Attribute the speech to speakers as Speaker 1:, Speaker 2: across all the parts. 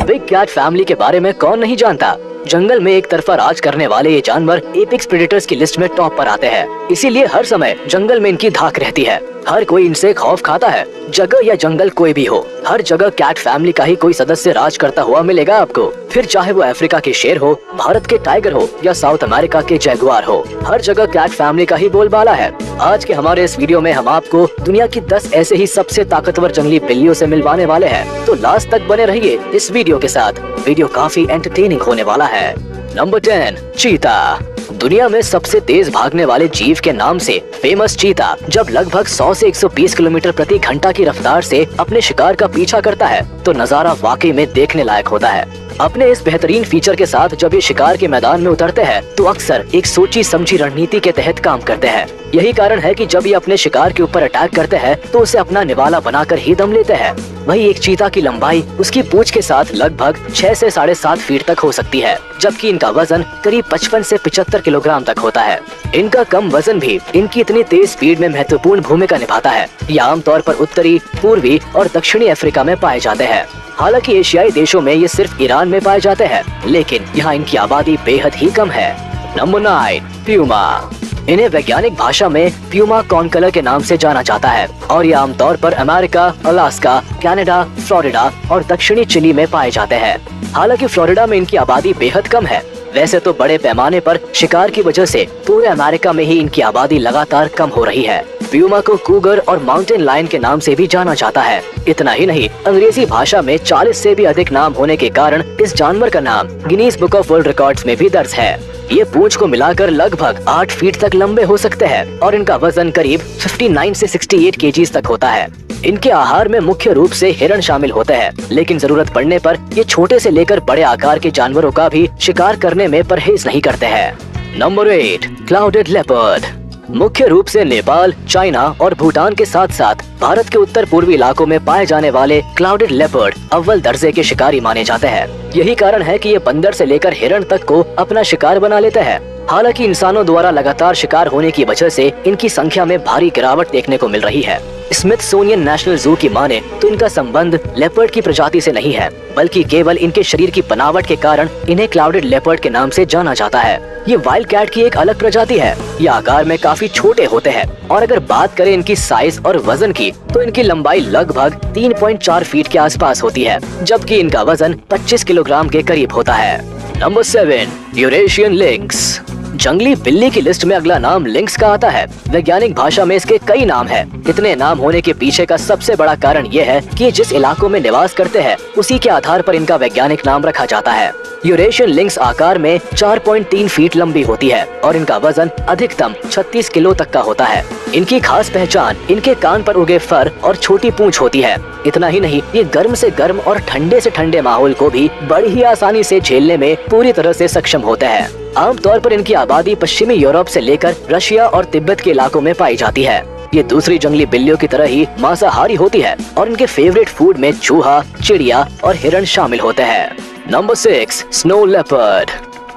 Speaker 1: Big cat family के बारे में कौन नहीं जानता। जंगल में एक तरफा राज करने वाले ये जानवर एपेक्स प्रेडेटर्स की लिस्ट में टॉप पर आते हैं। इसीलिए हर समय जंगल में इनकी धाक रहती है। हर कोई इनसे खौफ खाता है। जगह या जंगल कोई भी हो, हर जगह कैट फैमिली का ही कोई सदस्य राज करता हुआ मिलेगा आपको। फिर चाहे वो अफ्रीका के शेर हो, भारत के टाइगर हो या साउथ अमेरिका के जैगुआर हो, हर जगह कैट फैमिली का ही बोलबाला है। आज के हमारे इस वीडियो में हम आपको दुनिया की 10 ऐसे ही सबसे ताकतवर जंगली बिल्लियों से मिलवाने वाले हैं, तो लास्ट तक बने रहिए इस वीडियो के साथ। वीडियो काफी एंटरटेनिंग होने वाला है। नंबर 10, चीता। दुनिया में सबसे तेज भागने वाले जीव के नाम से फेमस चीता जब लगभग 100 से 120 किलोमीटर प्रति घंटा की रफ्तार से अपने शिकार का पीछा करता है तो नजारा वाकई में देखने लायक होता है। अपने इस बेहतरीन फीचर के साथ जब ये शिकार के मैदान में उतरते हैं तो अक्सर एक सोची समझी रणनीति के तहत काम करते हैं। यही कारण है कि जब ये अपने शिकार के ऊपर अटैक करते हैं तो उसे अपना निवाला बनाकर ही दम लेते हैं। वही एक चीता की लंबाई उसकी पूंछ के साथ लगभग 6 से 7.5 फीट तक हो सकती है, जबकि इनका वजन करीब 55 से 75 किलोग्राम तक होता है। इनका कम वजन भी इनकी इतनी तेज स्पीड में महत्वपूर्ण भूमिका निभाता है। ये आमतौर पर उत्तरी, पूर्वी और दक्षिणी अफ्रीका में पाए जाते हैं। हालांकि एशियाई देशों में ये सिर्फ ईरान में पाए जाते हैं, लेकिन यहाँ इनकी आबादी बेहद ही कम है। Number 9, Puma. इन्हें वैज्ञानिक भाषा में प्यूमा कॉर्नकलर के नाम से जाना जाता है और ये आमतौर पर अमेरिका, अलास्का, कनाडा, फ्लोरिडा और दक्षिणी चिली में पाए जाते हैं। हालांकि फ्लोरिडा में इनकी आबादी बेहद कम है। वैसे तो बड़े पैमाने पर शिकार की वजह से पूरे अमेरिका में ही इनकी आबादी लगातार कम हो रही है। प्यूमा को कूगर और माउंटेन लायन के नाम से भी जाना जाता है। इतना ही नहीं, अंग्रेजी भाषा में 40 से भी अधिक नाम होने के कारण इस जानवर का नाम Guinness book of world records में भी दर्ज है। ये पूंछ को मिलाकर लगभग 8 फीट तक लंबे हो सकते हैं और इनका वजन करीब 59 से 68 केजीज तक होता है। इनके आहार में मुख्य रूप से हिरण शामिल होते हैं, लेकिन जरूरत पड़ने पर ये छोटे से लेकर बड़े आकार के जानवरों का भी शिकार करने में परहेज नहीं करते हैं। Number 8, clouded leopard. मुख्य रूप से नेपाल, चाइना और भूटान के साथ साथ भारत के उत्तर पूर्वी इलाकों में पाए जाने वाले क्लाउडेड लेपर्ड अव्वल दर्जे के शिकारी माने जाते हैं। यही कारण है कि ये बंदर से लेकर हिरण तक को अपना शिकार बना लेते हैं। हालांकि इंसानों द्वारा लगातार शिकार होने की वजह से इनकी संख्या में भारी गिरावट देखने को मिल रही है। स्मिथसोनियन नेशनल जू की माने तो इनका संबंध लेपर्ड की प्रजाति से नहीं है, बल्कि केवल इनके शरीर की बनावट के कारण इन्हें क्लाउडेड लेपर्ड के नाम से जाना जाता है। ये वाइल्ड कैट की एक अलग प्रजाति है। ये आकार में काफी छोटे होते हैं और अगर बात करें इनकी साइज और वजन की तो इनकी लंबाई लगभग 3.4 फीट के आसपास होती है, जबकि इनका वजन 25 किलोग्राम के करीब होता है। Number 7, Eurasian links. जंगली बिल्ली की लिस्ट में अगला नाम लिंक्स का आता है। वैज्ञानिक भाषा में इसके कई नाम हैं। इतने नाम होने के पीछे का सबसे बड़ा कारण ये है कि जिस इलाकों में निवास करते हैं उसी के आधार पर इनका वैज्ञानिक नाम रखा जाता है। यूरेशियन लिंक्स आकार में 4.3 फीट लंबी होती है और इनका वजन अधिकतम 36 किलो तक का होता है। इनकी खास पहचान इनके कान पर उगे फर और छोटी पूंछ होती है। इतना ही नहीं, ये गर्म से गर्म और ठंडे से ठंडे माहौल को भी बड़ी ही आसानी से झेलने में पूरी तरह से सक्षम होते हैं। आमतौर पर इनकी आबादी पश्चिमी यूरोप से लेकर रशिया और तिब्बत के इलाकों में पाई जाती है। ये दूसरी जंगली बिल्लियों की तरह ही मांसाहारी होती है और इनके फेवरेट फूड में चूहा, चिड़िया और हिरण शामिल होते हैं। Number 6, snow leopard.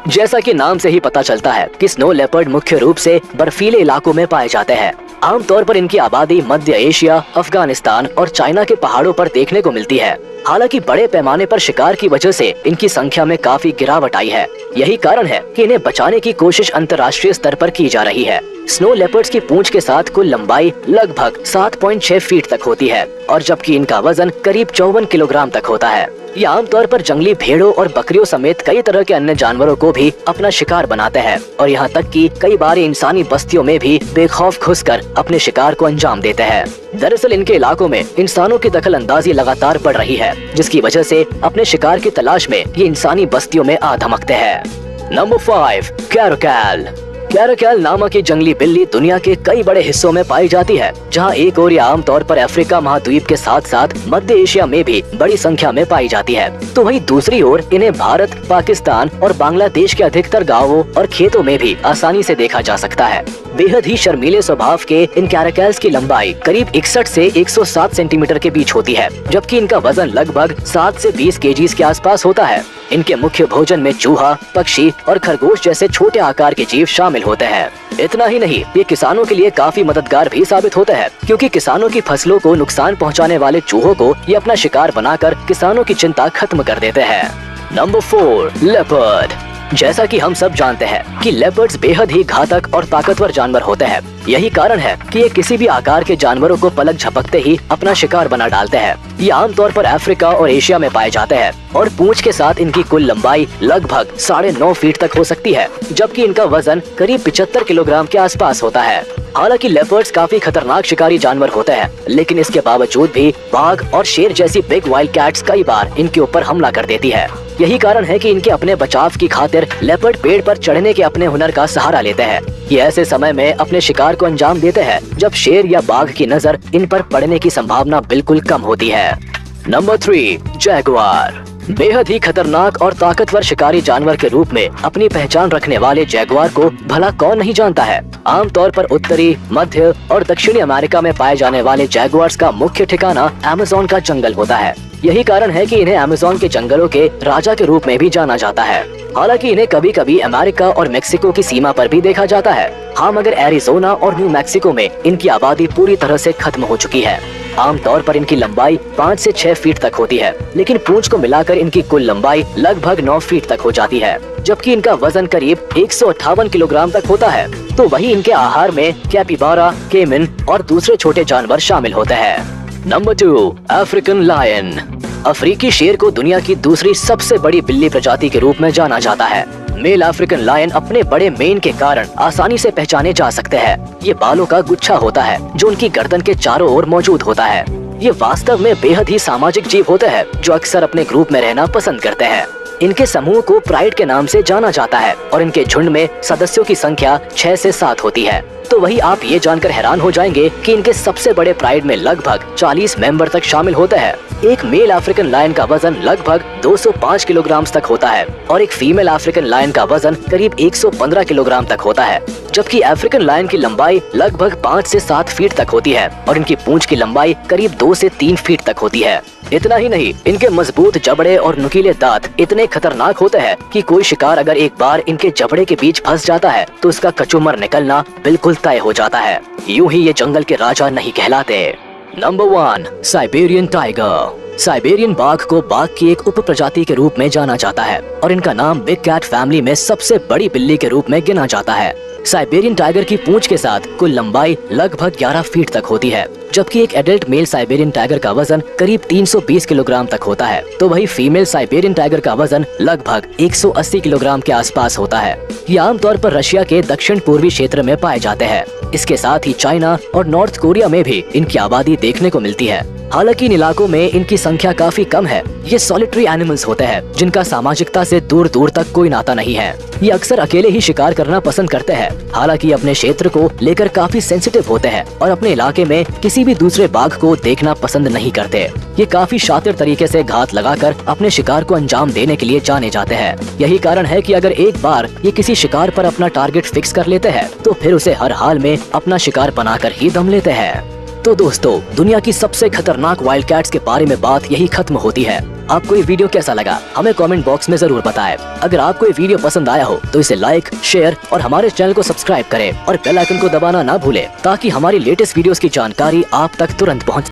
Speaker 1: जैसा कि नाम से ही पता चलता है कि स्नो लेपर्ड मुख्य रूप से बर्फीले इलाकों में पाए जाते हैं। आमतौर पर इनकी आबादी मध्य एशिया, अफगानिस्तान और चाइना के पहाड़ों पर देखने को मिलती है। हालांकि बड़े पैमाने पर शिकार की वजह से इनकी संख्या में काफी गिरावट आई है। यही कारण है कि इन्हें बचाने की कोशिश अंतर्राष्ट्रीय स्तर पर की जा रही है। स्नो लेपर्ड्स की पूंछ के साथ कुल लंबाई लगभग 7.6 फीट तक होती है और जबकि इनका वजन करीब 54 किलोग्राम तक होता है। ये आमतौर पर जंगली भेड़ों और बकरियों समेत कई तरह के अन्य जानवरों को भी अपना शिकार बनाते हैं और यहाँ तक कि कई बार इंसानी बस्तियों में भी बेखौफ घुसकर अपने शिकार को अंजाम देते हैं। दरअसल इनके इलाकों में इंसानों की दखल अंदाजी लगातार बढ़ रही है, जिसकी वजह से अपने शिकार की तलाश में ये इंसानी बस्तियों में आ धमकते हैं। Number 5, Caracal. कैरकल नामक ये जंगली बिल्ली दुनिया के कई बड़े हिस्सों में पाई जाती है, जहां एक ओर ये आमतौर पर अफ्रीका महाद्वीप के साथ साथ मध्य एशिया में भी बड़ी संख्या में पाई जाती है, तो वहीं दूसरी ओर इन्हें भारत, पाकिस्तान और बांग्लादेश के अधिकतर गांवों और खेतों में भी आसानी से देखा जा सकता है। बेहद ही शर्मीले स्वभाव के इन कैरकल्स की लंबाई करीब 61 से 107 सेंटीमीटर के बीच होती है, जबकि इनका वजन लगभग 7 से 20 केजीज के आसपास होता है। इनके मुख्य भोजन में चूहा, पक्षी और खरगोश जैसे छोटे आकार के जीव शामिल होते हैं। इतना ही नहीं, ये किसानों के लिए काफी मददगार भी साबित होते हैं, क्योंकि किसानों की फसलों को नुकसान पहुंचाने वाले चूहों को ये अपना शिकार बनाकर किसानों की चिंता खत्म कर देते हैं। Number 4, leopard. जैसा कि हम सब जानते हैं कि लेपर्ड्स बेहद ही घातक और ताकतवर जानवर होते हैं। यही कारण है कि ये किसी भी आकार के जानवरों को पलक झपकते ही अपना शिकार बना डालते हैं। ये आमतौर पर अफ्रीका और एशिया में पाए जाते हैं और पूंछ के साथ इनकी कुल लंबाई लगभग 9.5 फीट तक हो सकती है, जबकि इनका वजन करीब 75 किलोग्राम के आसपास होता है। हालांकि लेपर्ड्स काफी खतरनाक शिकारी जानवर होते हैं, लेकिन इसके बावजूद भी बाघ और शेर जैसी बिग वाइल्ड कैट्स कई बार इनके ऊपर हमला कर देती है। यही कारण है कि इनके अपने बचाव की खातिर लेपर्ड पेड़ पर चढ़ने के अपने हुनर का सहारा लेते हैं। ये ऐसे समय में अपने शिकार को अंजाम देते हैं जब शेर या बाघ की नजर इन पर पड़ने की संभावना बिल्कुल कम होती है। Number 3, Jaguar. बेहद ही खतरनाक और ताकतवर शिकारी जानवर के रूप में अपनी पहचान रखने वाले जैगुआर को भला कौन नहीं जानता है। आमतौर पर उत्तरी, मध्य और दक्षिणी अमेरिका में पाए जाने वाले जैगुआर्स का मुख्य ठिकाना अमेज़न का जंगल होता है। यही कारण है कि इन्हें अमेज़न के जंगलों के राजा के रूप में भी जाना जाता है। हालांकि इन्हें कभी कभी अमेरिका और मेक्सिको की सीमा पर भी देखा जाता है। हाँ, मगर एरिज़ोना और न्यू मैक्सिको में इनकी आबादी पूरी तरह से खत्म हो चुकी है। आमतौर पर इनकी लंबाई 5 से 6 फीट तक होती है, लेकिन पूंछ को मिलाकर इनकी कुल लंबाई लगभग 9 फीट तक हो जाती है, जबकि इनका वजन करीब 158 किलोग्राम तक होता है। तो वही इनके आहार में कैपिबारा, केमिन और दूसरे छोटे जानवर शामिल होते हैं। Number 2, African lion. अफ्रीकी शेर को दुनिया की दूसरी सबसे बड़ी बिल्ली प्रजाति के रूप में जाना जाता है। मेल अफ्रीकन लायन अपने बड़े मेन के कारण आसानी से पहचाने जा सकते हैं। ये बालों का गुच्छा होता है जो उनकी गर्दन के चारों ओर मौजूद होता है। ये वास्तव में बेहद ही सामाजिक जीव होते हैं जो अक्सर अपने ग्रुप में रहना पसंद करते हैं। इनके समूह को प्राइड के नाम से जाना जाता है और इनके झुंड में सदस्यों की संख्या 6 से 7 होती है। तो वही आप ये जानकर हैरान हो जाएंगे कि इनके सबसे बड़े प्राइड में लगभग 40 मेंबर तक शामिल होते हैं। एक मेल अफ्रीकन लायन का वजन लगभग 205 किलोग्राम तक होता है और एक फीमेल अफ्रीकन लायन का वजन करीब 115 किलोग्राम तक होता है, जबकि अफ्रीकन लायन की लंबाई लगभग 5 से 7 फीट तक होती है और इनकी पूंछ की लंबाई करीब 2 से 3 फीट तक होती है। इतना ही नहीं, इनके मजबूत जबड़े और नुकीले दांत इतने खतरनाक होते हैं कि कोई शिकार अगर एक बार इनके जबड़े के बीच फंस जाता है तो उसका कचूमर निकलना बिल्कुल तय हो जाता है। यूं ही ये जंगल के राजा नहीं कहलाते। Number 1, Siberian tiger. साइबेरियन बाघ को बाघ की एक उप प्रजाति के रूप में जाना जाता है और इनका नाम बिग कैट फैमिली में सबसे बड़ी बिल्ली के रूप में गिना जाता है। साइबेरियन टाइगर की पूंछ के साथ कुल लंबाई लगभग 11 फीट तक होती है, जबकि एक एडल्ट मेल साइबेरियन टाइगर का वजन करीब 320 किलोग्राम तक होता है। तो वही फीमेल साइबेरियन टाइगर का वजन लगभग 180 किलोग्राम के आसपास होता है। ये आमतौर पर रशिया के दक्षिण पूर्वी क्षेत्र में पाए जाते हैं। इसके साथ ही चाइना और नॉर्थ कोरिया में भी इनकी आबादी देखने को मिलती है। हालांकि इन इलाकों में इनकी संख्या काफी कम है। ये सॉलिटरी एनिमल्स होते हैं जिनका सामाजिकता से दूर दूर तक कोई नाता नहीं है। ये अक्सर अकेले ही शिकार करना पसंद करते हैं। हालांकि अपने क्षेत्र को लेकर काफी सेंसिटिव होते हैं और अपने इलाके में किसी भी दूसरे बाघ को देखना पसंद नहीं करते। ये काफी शातिर तरीके से घात लगाकर अपने शिकार को अंजाम देने के लिए जाने जाते हैं। यही कारण है कि अगर एक बार ये किसी शिकार पर अपना टारगेट फिक्स कर लेते हैं तो फिर उसे हर हाल में अपना शिकार बनाकर ही दम लेते हैं। तो दोस्तों, दुनिया की सबसे खतरनाक वाइल्ड कैट्स के बारे में बात यही खत्म होती है। आपको ये वीडियो कैसा लगा हमें कमेंट बॉक्स में जरूर बताएं। अगर आपको ये वीडियो पसंद आया हो तो इसे लाइक, शेयर और हमारे चैनल को सब्सक्राइब करें और बेल आइकन को दबाना ना भूलें ताकि हमारी लेटेस्ट वीडियोस की जानकारी आप तक तुरंत पहुंचे।